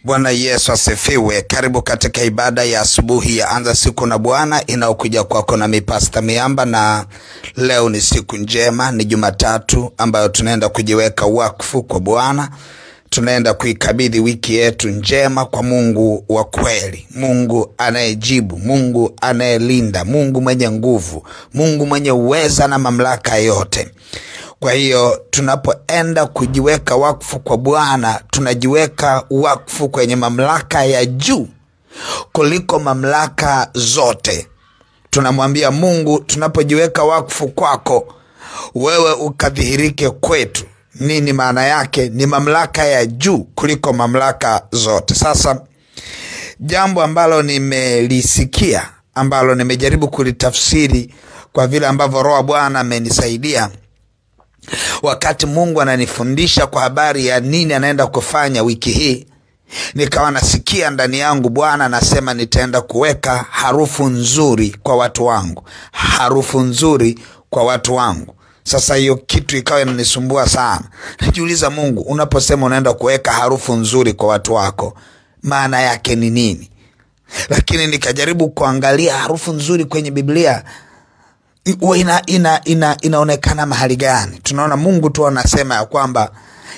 Bwana Yesu asifiwe. Karibu katika ibada ya asubuhi ya Anza Siku na Bwana inayokuja kwako na Pastor Miamba, na leo ni siku njema, ni Jumatatu ambayo tunaenda kujiweka wakfu kwa Bwana. Tunaenda kuikabidhi wiki yetu njema kwa Mungu wa kweli, Mungu anayejibu, Mungu anayelinda, Mungu mwenye nguvu, Mungu mwenye uweza na mamlaka yote. Kwa hiyo tunapoenda kujiweka wakfu kwa Bwana, tunajiweka wakfu kwenye mamlaka ya juu kuliko mamlaka zote. Tunamwambia Mungu, tunapojiweka wakfu kwako, wewe ukadhihirike kwetu. Nini maana yake? Ni mamlaka ya juu kuliko mamlaka zote. Sasa jambo ambalo nimelisikia, ambalo nimejaribu kulitafsiri kwa vile ambavyo Roho Bwana amenisaidia wakati Mungu ananifundisha kwa habari ya nini anaenda kufanya wiki hii, nikawa nasikia ndani yangu Bwana anasema nitaenda kuweka harufu nzuri kwa watu wangu. Harufu nzuri kwa watu wangu. Sasa hiyo kitu ikawa inanisumbua sana. Najiuliza, Mungu, unaposema unaenda kuweka harufu nzuri kwa watu wako, maana yake ni nini? Lakini nikajaribu kuangalia harufu nzuri kwenye Biblia inaonekana mahali gani. Tunaona Mungu tu anasema ya kwamba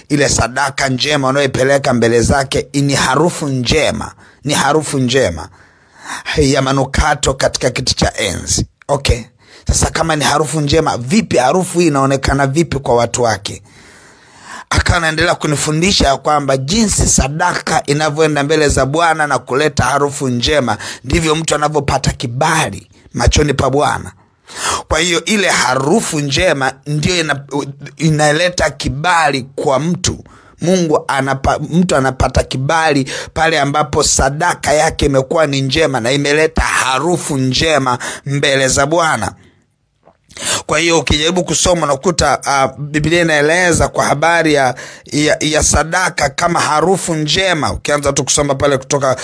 ile sadaka njema unayoipeleka mbele zake ni harufu njema, ni harufu njema ya manukato katika kiti cha enzi. Okay, sasa kama ni harufu njema, vipi harufu hii inaonekana vipi kwa watu wake? Akaendelea kunifundisha ya kwamba jinsi sadaka inavyoenda mbele za Bwana na kuleta harufu njema, ndivyo mtu anavyopata kibali machoni pa Bwana. Kwa hiyo ile harufu njema ndio inaleta kibali kwa mtu. Mtu anapata kibali pale ambapo sadaka yake imekuwa ni njema na imeleta harufu njema mbele za Bwana. Kwa hiyo ukijaribu kusoma unakuta Biblia inaeleza kwa habari ya sadaka kama harufu njema. Ukianza tu kusoma pale kutoka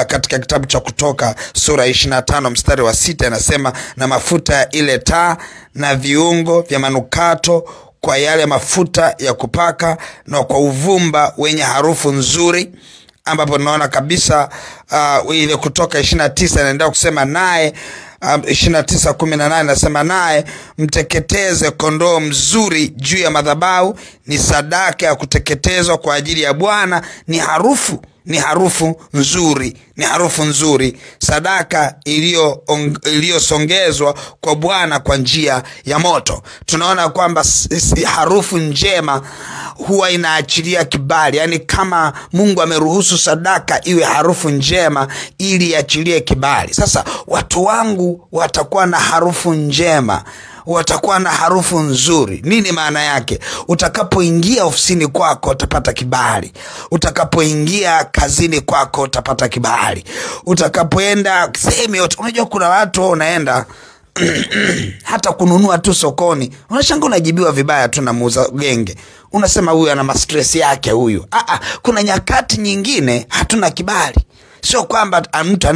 katika kitabu cha Kutoka sura 25 mstari wa 6, inasema na mafuta ya ile taa na viungo vya manukato kwa yale mafuta ya kupaka na kwa uvumba wenye harufu nzuri, ambapo naona kabisa ile Kutoka 29 inaendelea kusema naye 29:18 nasema naye mteketeze kondoo mzuri juu ya madhabahu, ni sadaka ya kuteketezwa kwa ajili ya Bwana, ni harufu nzuri, ni harufu nzuri, sadaka iliyosongezwa kwa Bwana kwa njia ya moto. Tunaona kwamba harufu njema huwa inaachilia kibali. Yani kama Mungu ameruhusu sadaka iwe harufu njema ili iachilie kibali. Sasa watu wangu watakuwa na harufu njema, watakuwa na harufu nzuri. Nini maana yake? Utakapoingia ofisini kwako utapata kibali. Utakapoingia kazini kwako utapata kibali. Utakapoenda sehemu yote. Unajua kuna watu unaenda hata kununua tu sokoni, unashangaa unajibiwa vibaya tu na muuza genge. Unasema huyu ana stress yake huyu. Kuna nyakati nyingine hatuna kibali. Sio kwamba mtu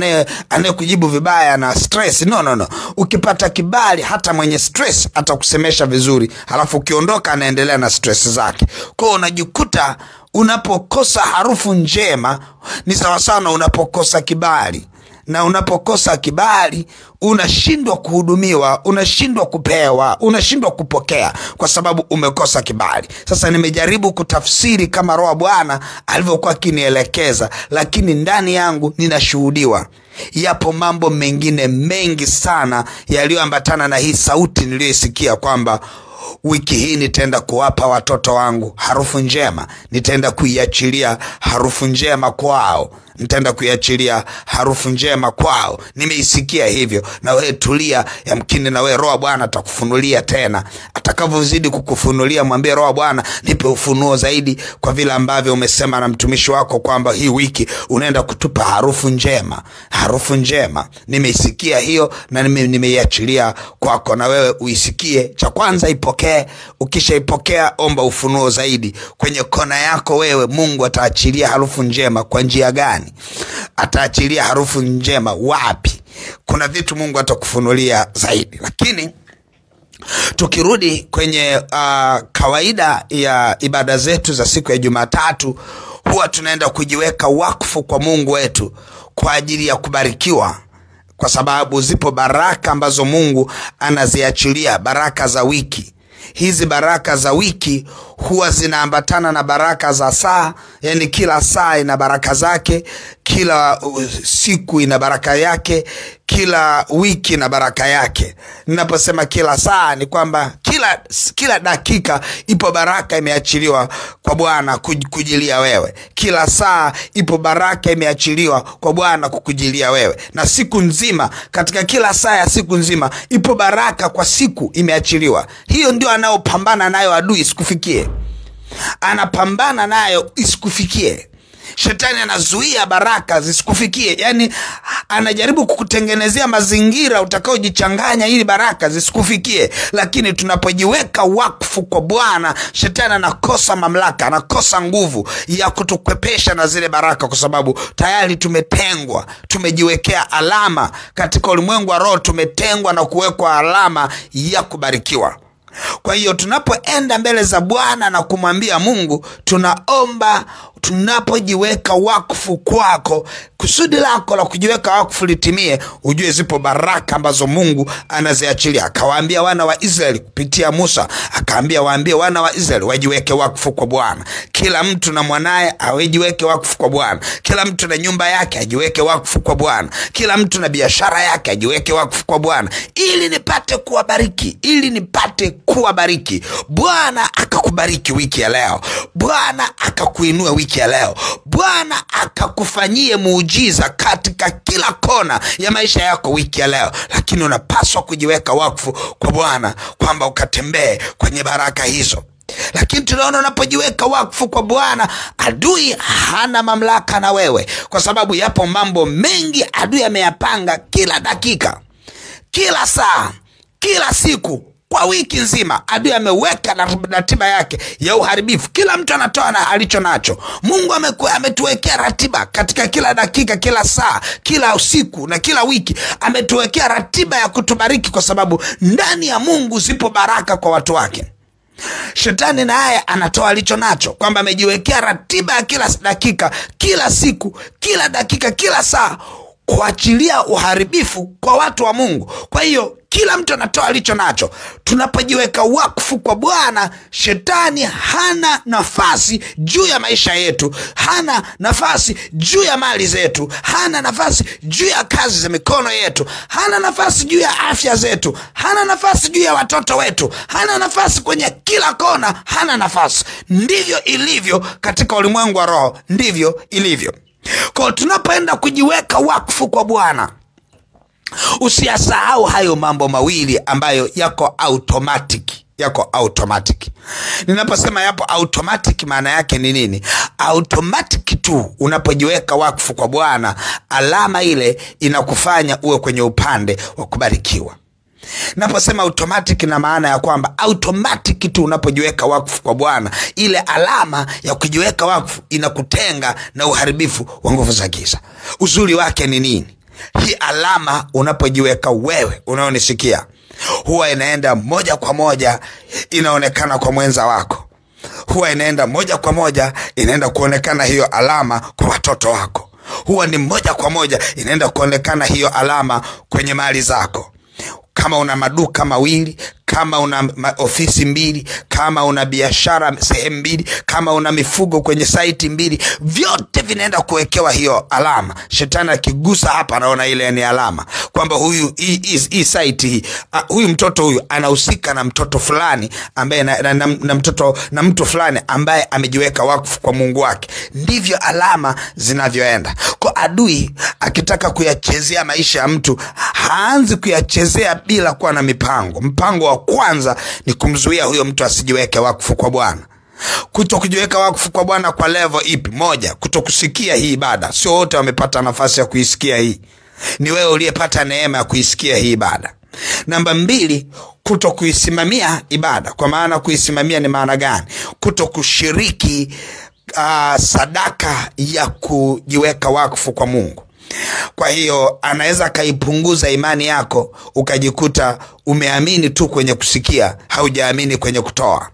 anayekujibu vibaya na stress. No. Ukipata kibali, hata mwenye stress atakusemesha vizuri, halafu ukiondoka anaendelea na stress zake. Kwa hiyo unajikuta unapokosa harufu njema ni sawa sana unapokosa kibali. Na unapokosa kibali unashindwa kuhudumiwa, unashindwa kupewa, unashindwa kupokea kwa sababu umekosa kibali. Sasa nimejaribu kutafsiri kama Roho Bwana alivyokuwa akinielekeza, lakini ndani yangu ninashuhudiwa yapo mambo mengine mengi sana yaliyoambatana na hii sauti niliyoisikia kwamba wiki hii nitaenda kuwapa watoto wangu harufu njema, nitaenda kuiachilia harufu njema kwao, nitaenda kuiachilia harufu njema kwao. Nimeisikia hivyo, na wewe tulia, yamkini na wewe Roho Bwana atakufunulia tena. Atakavyozidi kukufunulia, mwambie Roho Bwana nipe ufunuo zaidi, kwa vile ambavyo umesema na mtumishi wako kwamba hii wiki unaenda kutupa harufu njema. Harufu njema nimeisikia hiyo na nimeiachilia kwako, na wewe uisikie. Cha kwanza ipokee. Ukishaipokea omba ufunuo zaidi kwenye kona yako wewe. Mungu ataachilia harufu njema kwa njia gani? Ataachilia harufu njema wapi? Kuna vitu Mungu atakufunulia zaidi. Lakini tukirudi kwenye kawaida ya ibada zetu za siku ya Jumatatu, huwa tunaenda kujiweka wakfu kwa Mungu wetu kwa ajili ya kubarikiwa, kwa sababu zipo baraka ambazo Mungu anaziachilia, baraka za wiki. Hizi baraka za wiki huwa zinaambatana na baraka za saa, yani kila saa ina baraka zake, kila siku ina baraka yake, kila wiki ina baraka yake. Ninaposema kila saa ni kwamba kila dakika ipo baraka imeachiliwa kwa Bwana kukujilia wewe. Kila saa ipo baraka imeachiliwa kwa Bwana kukujilia wewe. Na siku nzima, katika kila saa ya siku nzima ipo baraka kwa siku imeachiliwa. Hiyo ndio anaopambana nayo adui isikufikie. Anapambana nayo isikufikie. Shetani anazuia baraka zisikufikie. Yani anajaribu kukutengenezea mazingira utakaojichanganya ili baraka zisikufikie. Lakini tunapojiweka wakfu kwa Bwana, shetani anakosa mamlaka, anakosa nguvu ya kutukwepesha na zile baraka, kwa sababu tayari tumetengwa, tumejiwekea alama katika ulimwengu wa roho, tumetengwa na kuwekwa alama ya kubarikiwa. Kwa hiyo tunapoenda mbele za Bwana na kumwambia Mungu, tunaomba, tunapojiweka wakfu kwako, kusudi lako la kujiweka wakfu litimie, ujue zipo baraka ambazo Mungu anaziachilia. Akawaambia wana wa Israeli kupitia Musa, akaambia waambie wana wa Israeli wajiweke wakfu kwa Bwana. Kila mtu na mwanae ajiweke wakfu kwa Bwana. Kila mtu na nyumba yake ajiweke wakfu kwa Bwana. Kila mtu na biashara yake ajiweke wakfu kwa Bwana, ili nipate kuwabariki, ili nipate kuwabariki. Bwana akakubariki wiki ya leo. Bwana akakuinua wiki ya leo. Bwana akakufanyie muujiza katika kila kona ya maisha yako wiki ya leo. Lakini unapaswa kujiweka wakfu kwa Bwana, kwamba ukatembee kwenye baraka hizo. Lakini tunaona unapojiweka wakfu kwa Bwana, adui hana mamlaka na wewe, kwa sababu yapo mambo mengi adui ameyapanga kila dakika, kila saa, kila siku. Kwa wiki nzima adui ameweka na ratiba yake ya uharibifu. Kila mtu anatoa na alicho nacho. Mungu ametuwekea ratiba katika kila dakika, kila saa, kila usiku na kila wiki. Ametuwekea ratiba ya kutubariki, kwa sababu ndani ya Mungu zipo baraka kwa watu wake. Shetani naye anatoa alicho nacho, kwamba amejiwekea ratiba ya kila dakika, kila siku, kila dakika, kila saa, kuachilia uharibifu kwa watu wa Mungu. Kwa hiyo kila mtu anatoa alicho nacho. Tunapojiweka wakfu kwa Bwana, shetani hana nafasi juu ya maisha yetu, hana nafasi juu ya mali zetu, hana nafasi juu ya kazi za mikono yetu, hana nafasi juu ya afya zetu, hana nafasi juu ya watoto wetu, hana nafasi kwenye kila kona, hana nafasi. Ndivyo ilivyo katika ulimwengu wa roho, ndivyo ilivyo. Kwa tunapoenda kujiweka wakfu kwa Bwana, usiyasahau hayo mambo mawili ambayo yako automatic. Ninaposema yapo automatic, maana yake ni nini? Automatic tu unapojiweka wakfu kwa Bwana, alama ile inakufanya uwe kwenye upande wa kubarikiwa. Naposema automatic, na maana ya kwamba automatic tu unapojiweka wakfu kwa Bwana, ile alama ya kujiweka wakfu inakutenga na uharibifu wa nguvu za giza. Uzuri wake ni nini? Hii alama unapojiweka wewe unaonisikia, huwa inaenda moja kwa moja inaonekana kwa mwenza wako. Huwa inaenda moja kwa moja inaenda kuonekana hiyo alama kwa watoto wako. Huwa ni moja kwa moja inaenda kuonekana hiyo alama kwenye mali zako. Kama una maduka mawili, kama una ofisi mbili, kama una biashara sehemu mbili, kama una mifugo kwenye site mbili, vyote vinaenda kuwekewa hiyo alama. Shetani akigusa hapa anaona ile ni alama, kwamba huyu hii site hii, huyu mtoto huyu anahusika na mtoto fulani ambaye na mtoto na mtu fulani ambaye amejiweka wakfu kwa Mungu wake. Ndivyo alama zinavyoenda. Kwa adui akitaka kuyachezea maisha ya mtu, haanzi kuyachezea bila kuwa na mipango. Mpango wa kwanza ni kumzuia huyo mtu asijiweke wakfu kwa Bwana. Kutokujiweka wakfu kwa Bwana kwa level ipi? Moja, kutokusikia hii ibada. Sio wote wamepata nafasi ya kuisikia hii. Ni wewe uliyepata neema ya kuisikia hii ibada. Namba 2, kutokuisimamia ibada. Kwa maana kuisimamia ni maana gani? Kutokushiriki sadaka ya kujiweka wakfu kwa Mungu. Kwa hiyo anaweza kaipunguza imani yako, ukajikuta umeamini tu kwenye kusikia, haujaamini kwenye kutoa.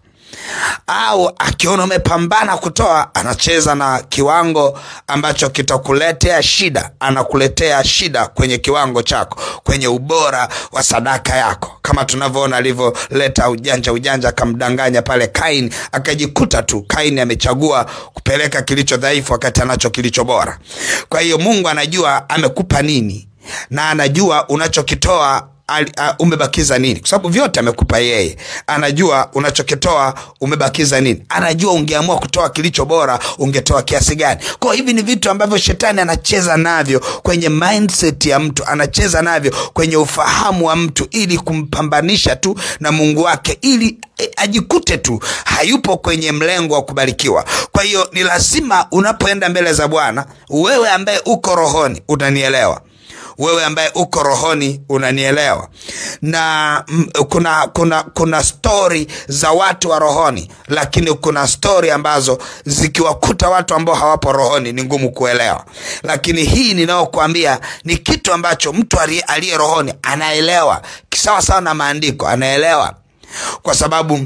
Au akiona umepambana kutoa, anacheza na kiwango ambacho kitakuletea shida. Anakuletea shida kwenye kiwango chako, kwenye ubora wa sadaka yako, kama tunavyoona alivyoleta ujanja akamdanganya pale Kaini, akajikuta tu Kaini amechagua kupeleka kilicho dhaifu wakati anacho kilicho bora. Kwa hiyo Mungu anajua amekupa nini, na anajua unachokitoa umebakiza nini, kwa sababu vyote amekupa yeye. Anajua unachokitoa umebakiza nini, anajua ungeamua kutoa kilicho bora ungetoa kiasi gani. Kwa hivi ni vitu ambavyo shetani anacheza navyo kwenye mindset ya mtu, anacheza navyo kwenye ufahamu wa mtu, ili kumpambanisha tu na Mungu wake, ili ajikute tu hayupo kwenye mlengo wa kubarikiwa. Kwa hiyo ni lazima unapoenda mbele za Bwana, wewe ambaye uko rohoni unanielewa, wewe ambaye uko rohoni unanielewa. Na kuna story za watu wa rohoni, lakini kuna story ambazo zikiwakuta watu ambao hawapo rohoni ni ngumu kuelewa. Lakini hii ninayokuambia ni kitu ambacho mtu aliye rohoni anaelewa, kisawa sawa na maandiko anaelewa, kwa sababu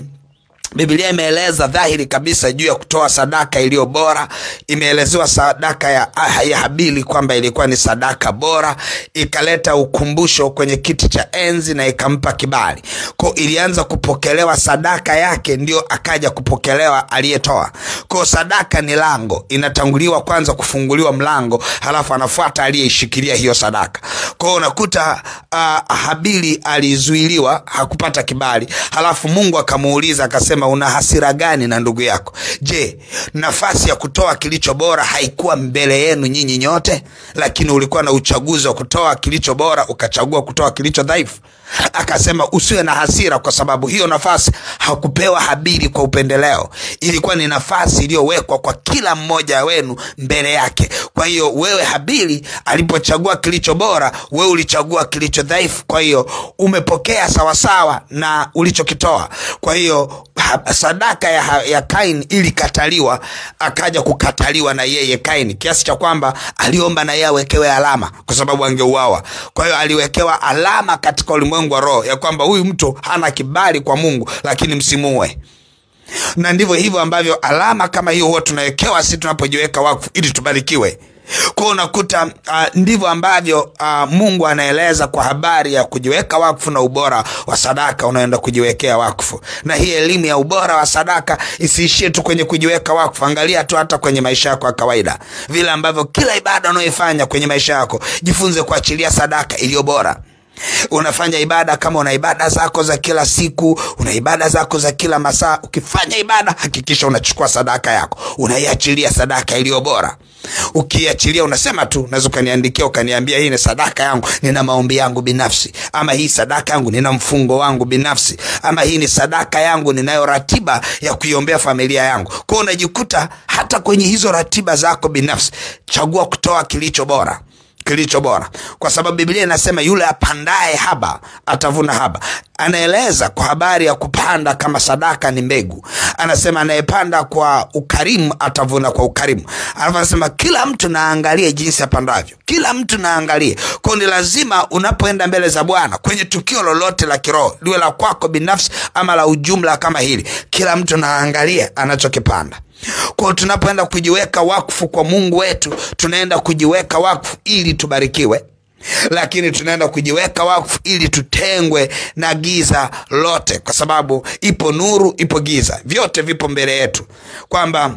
Biblia imeeleza dhahiri kabisa juu ya kutoa sadaka iliyo bora. Imeelezewa sadaka ya Habili kwamba ilikuwa ni sadaka bora, ikaleta ukumbusho kwenye kiti cha enzi na ikampa kibali. Kwa ilianza kupokelewa sadaka yake, ndio akaja kupokelewa aliyetoa. Kwa sadaka ni lango, inatanguliwa kwanza kufunguliwa mlango, halafu anafuata aliyeishikilia hiyo sadaka. Kwa unakuta Habili alizuiliwa, hakupata kibali, halafu Mungu akamuuliza akasema, una hasira gani na ndugu yako? Je, nafasi ya kutoa kilicho bora haikuwa mbele yenu nyinyi nyote? Lakini ulikuwa na uchaguzi wa kutoa kilicho bora, ukachagua kutoa kilicho dhaifu. Akasema usiwe na hasira, kwa sababu hiyo nafasi hakupewa Habili kwa upendeleo. Ilikuwa ni nafasi iliyowekwa kwa kila mmoja wenu mbele yake. Kwa hiyo wewe Habili alipochagua kilicho bora, wewe ulichagua kilicho dhaifu. Kwa hiyo umepokea sawasawa na ulichokitoa. Kwa hiyo sadaka ya Kaini ilikataliwa, akaja kukataliwa na yeye Kaini, kiasi cha kwamba aliomba na yeye awekewe alama, kwa sababu angeuawa. Kwa hiyo aliwekewa alama katika ulimwengu wa roho ya kwamba huyu mtu hana kibali kwa Mungu, lakini msimuue. Na ndivyo hivyo ambavyo alama kama hiyo huwa tunawekewa sisi tunapojiweka wakfu ili tubarikiwe. Kwa unakuta ndivyo ambavyo Mungu anaeleza kwa habari ya kujiweka wakfu na ubora wa sadaka unaenda kujiwekea wakfu. Na hii elimu ya ubora wa sadaka isiishie tu kwenye kujiweka wakfu. Angalia tu hata kwenye maisha yako ya kawaida, vile ambavyo kila ibada unayoifanya kwenye maisha yako, jifunze kuachilia sadaka iliyo bora. Unafanya ibada, kama una ibada zako za kila siku, una ibada zako za kila masaa, ukifanya ibada hakikisha unachukua sadaka yako, unaiachilia sadaka iliyo bora. Ukiachilia unasema tu, unaweza kaniandikia ukaniambia, hii ni sadaka yangu, nina maombi yangu binafsi, ama hii sadaka yangu nina mfungo wangu binafsi, ama hii ni sadaka yangu ninayo ratiba ya kuiombea familia yangu. Kwa unajikuta hata kwenye hizo ratiba zako binafsi, chagua kutoa kilicho bora, kilicho bora, kwa sababu Biblia inasema yule apandaye haba atavuna haba. Anaeleza kwa habari ya kupanda kama sadaka ni mbegu. Anasema anayepanda kwa ukarimu atavuna kwa ukarimu. Anasema kila mtu naangalie jinsi apandavyo, kila mtu naangalie. Kwa ni lazima unapoenda mbele za Bwana kwenye tukio lolote la kiroho, liwe la kwako binafsi ama la ujumla kama hili, kila mtu naangalie anachokipanda. Kwa tunapoenda kujiweka wakfu kwa Mungu wetu, tunaenda kujiweka wakfu ili tubarikiwe, lakini tunaenda kujiweka wakfu ili tutengwe na giza lote, kwa sababu ipo nuru, ipo giza, vyote vipo mbele yetu, kwamba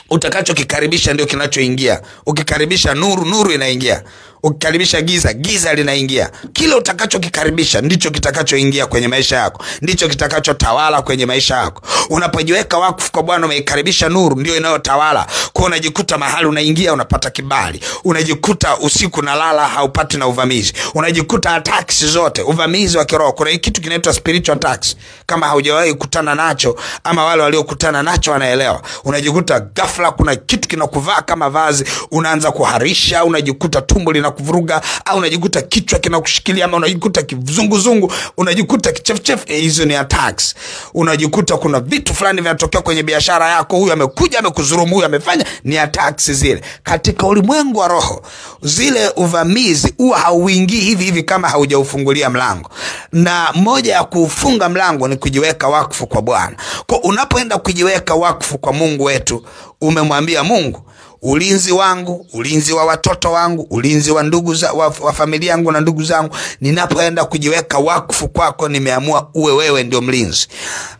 utakachokikaribisha ndio kinachoingia. Ukikaribisha nuru, nuru inaingia. Ukikaribisha giza, giza linaingia. Kile utakachokikaribisha ndicho kitakachoingia kwenye maisha yako, ndicho kitakachotawala kwenye maisha yako. Unapojiweka wakfu kwa Bwana, umeikaribisha nuru, ndio inayotawala. Kwa unajikuta mahali unaingia unapata kibali, unajikuta usiku na lala haupati na uvamizi, unajikuta attacks zote, uvamizi wa kiroho. Kuna kitu kinaitwa spiritual attacks, kama haujawahi kukutana nacho ama wale waliokutana nacho wanaelewa. Unajikuta ghafla kuna kitu kinakuvaa kama vazi, unaanza kuharisha, unajikuta tumbo lina kinakuvuruga, au unajikuta kichwa kinakushikilia, ama unajikuta kizunguzungu, unajikuta kichefchef, hizo ni attacks. Unajikuta kuna vitu fulani vinatokea kwenye biashara yako, huyu amekuja amekuzurumu, huyu amefanya, ni attacks zile. Katika ulimwengu wa roho, zile uvamizi huwa hauingii hivi hivi kama haujaufungulia mlango. Na moja ya kufunga mlango ni kujiweka wakfu kwa Bwana. Kwa unapoenda kujiweka wakfu kwa Mungu wetu, umemwambia Mungu, ulinzi wangu, ulinzi wa watoto wangu, ulinzi wa ndugu wa familia yangu na ndugu zangu, ninapoenda kujiweka wakfu kwako, nimeamua uwe wewe ndio mlinzi,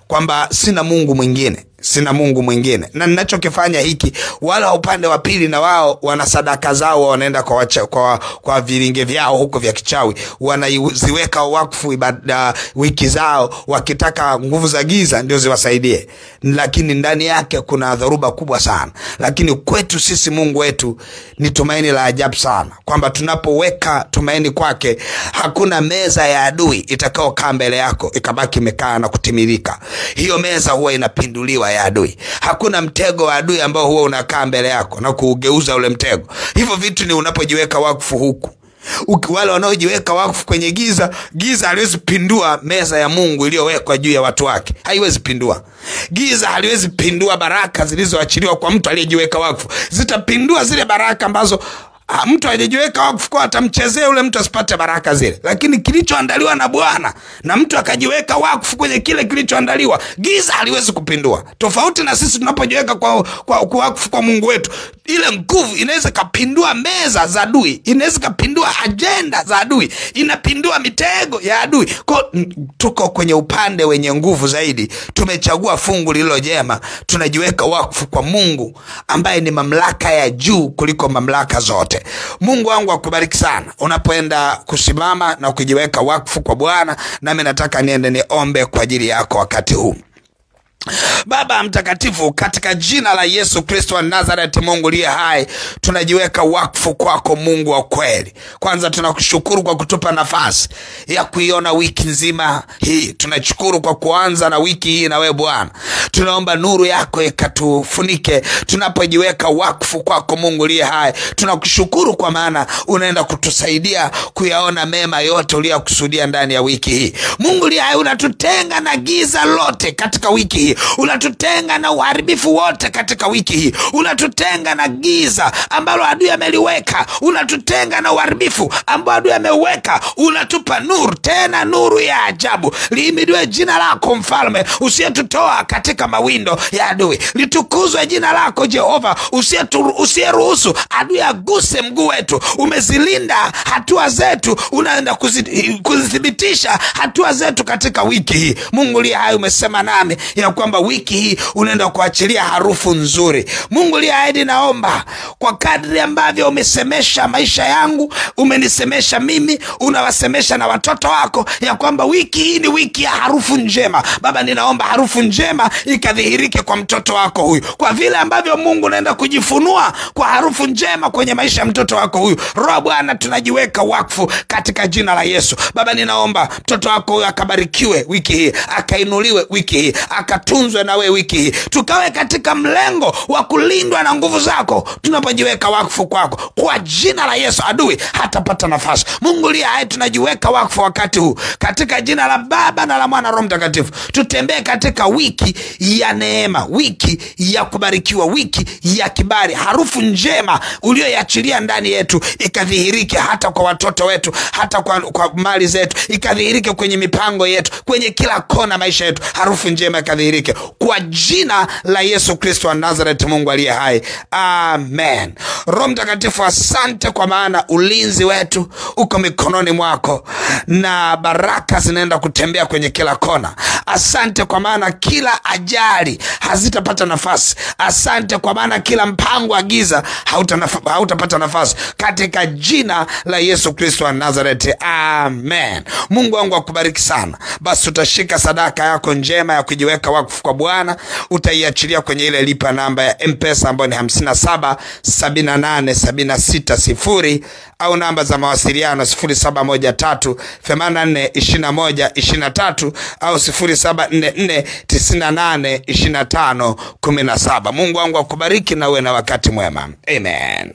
kwamba sina Mungu mwingine, sina Mungu mwingine. Na ninachokifanya hiki, wala upande wa pili na wao wana sadaka zao, wanaenda kwa vilinge vyao huko vya kichawi, wanaziweka wakfu ibada wiki zao, wakitaka nguvu za giza ndio ziwasaidie, lakini ndani yake kuna dhoruba kubwa sana. Lakini kwetu sisi Mungu wetu ni tumaini la ajabu sana, kwamba tunapoweka tumaini kwake, hakuna meza ya adui itakayokaa mbele yako ikabaki imekaa na kutimilika. Hiyo meza huwa inapinduliwa ya adui. Hakuna mtego wa adui ambao huwa unakaa mbele yako na kuugeuza ule mtego. Hivyo vitu ni unapojiweka wakfu huku. Wale wanaojiweka wakfu kwenye giza, giza haliwezi pindua meza ya Mungu iliyowekwa juu ya watu wake. Haiwezi pindua. Giza haliwezi pindua baraka zilizoachiliwa kwa mtu aliyejiweka wakfu. Zitapindua zile baraka ambazo mtu aliyejiweka wakfu kwa atamchezea ule mtu asipate baraka zile. Lakini kilichoandaliwa na Bwana, na mtu akajiweka wakfu kwenye kile kilichoandaliwa, giza haliwezi kupindua. Tofauti na sisi tunapojiweka kwa wakfu kwa Mungu wetu, ile nguvu inaweza kapindua meza za adui, inaweza kapindua agenda za adui, inapindua mitego ya adui. Kwa tuko kwenye upande wenye nguvu zaidi. Tumechagua fungu lililo jema. Tunajiweka wakfu kwa Mungu ambaye ni mamlaka ya juu kuliko mamlaka zote. Mungu wangu akubariki sana unapoenda kusimama na kujiweka wakfu kwa Bwana. Nami nataka niende niombe kwa ajili yako wakati huu. Baba mtakatifu, katika jina la Yesu Kristo wa Nazareth, Mungu liye hai, tunajiweka wakfu kwako, Mungu wa kweli. Kwanza tunakushukuru kwa kutupa nafasi ya kuiona wiki nzima hii. Tunashukuru kwa kuanza na wiki hii na wewe Bwana. Tunaomba nuru yako ikatufunike tunapojiweka wakfu kwako, Mungu liye hai. Tunakushukuru kwa maana unaenda kutusaidia kuyaona mema yote uliyokusudia ndani ya wiki hii. Mungu liye hai, unatutenga na giza lote katika wiki hii. Unatutenga na uharibifu wote katika wiki hii. Unatutenga na giza ambalo adui ameliweka. Unatutenga na uharibifu ambao adui ameweka. Unatupa nuru, tena nuru ya ajabu. Lihimidiwe jina lako Mfalme, usiyetutoa katika mawindo ya adui. Litukuzwe jina lako Jehova, usiyeruhusu adui aguse mguu wetu. Umezilinda hatua zetu, unaenda kuzithibitisha hatua zetu katika wiki hii. Mungu liye hai, umesema nami ya kwamba wiki hii unaenda kuachilia harufu nzuri. Mungu liye hai, naomba kwa kadri ambavyo umesemesha maisha yangu, umenisemesha mimi, unawasemesha na watoto wako, ya kwamba wiki hii ni wiki ya harufu njema. Baba, ninaomba harufu njema ikadhihirike kwa mtoto wako huyu. Kwa vile ambavyo Mungu unaenda kujifunua kwa harufu njema kwenye maisha ya mtoto wako huyu, Roho Bwana, tunajiweka wakfu katika jina la Yesu. Baba, ninaomba mtoto wako huyu akabarikiwe wiki hii, akainuliwe wiki hii, akatunzwe na wewe wiki hii. Tukawe katika mlengo wa kulindwa na nguvu zako tunapojiweka wakfu kwako. Kwa jina la Yesu, adui hatapata nafasi. Mungu liye hai, tunajiweka wakfu wakati huu katika jina la Baba na la Mwana Roho Mtakatifu. Tutembee katika wiki ya neema, wiki ya kubarikiwa, wiki ya kibali. Harufu njema uliyoiachilia ndani yetu ikadhihirike hata kwa watoto wetu, hata kwa mali zetu, ikadhihirike kwenye mipango yetu, kwenye kila kona maisha yetu. Harufu njema ikadhihirike kwa jina la Yesu Kristo wa Nazareth, Mungu aliye hai. Amen. Roho Mtakatifu, asante kwa maana ulinzi wetu uko mikononi mwako na baraka zinaenda kutembea kwenye kila kona. Asante kwa maana kila ajali hazitapata nafasi. Asante kwa maana kila mpango wa giza hautapata nafasi katika jina la Yesu Kristo wa Nazareth. Amen. Mungu wangu akubariki sana. Basi utashika sadaka yako njema ya kujiweka wakfu kwa Bwana, utaiachilia kwenye ile lipa namba ya M-Pesa ambayo ni 577876 au namba za mawasiliano 0713842123 au 0744982517. Mungu wangu akubariki na uwe na wakati mwema. Amen.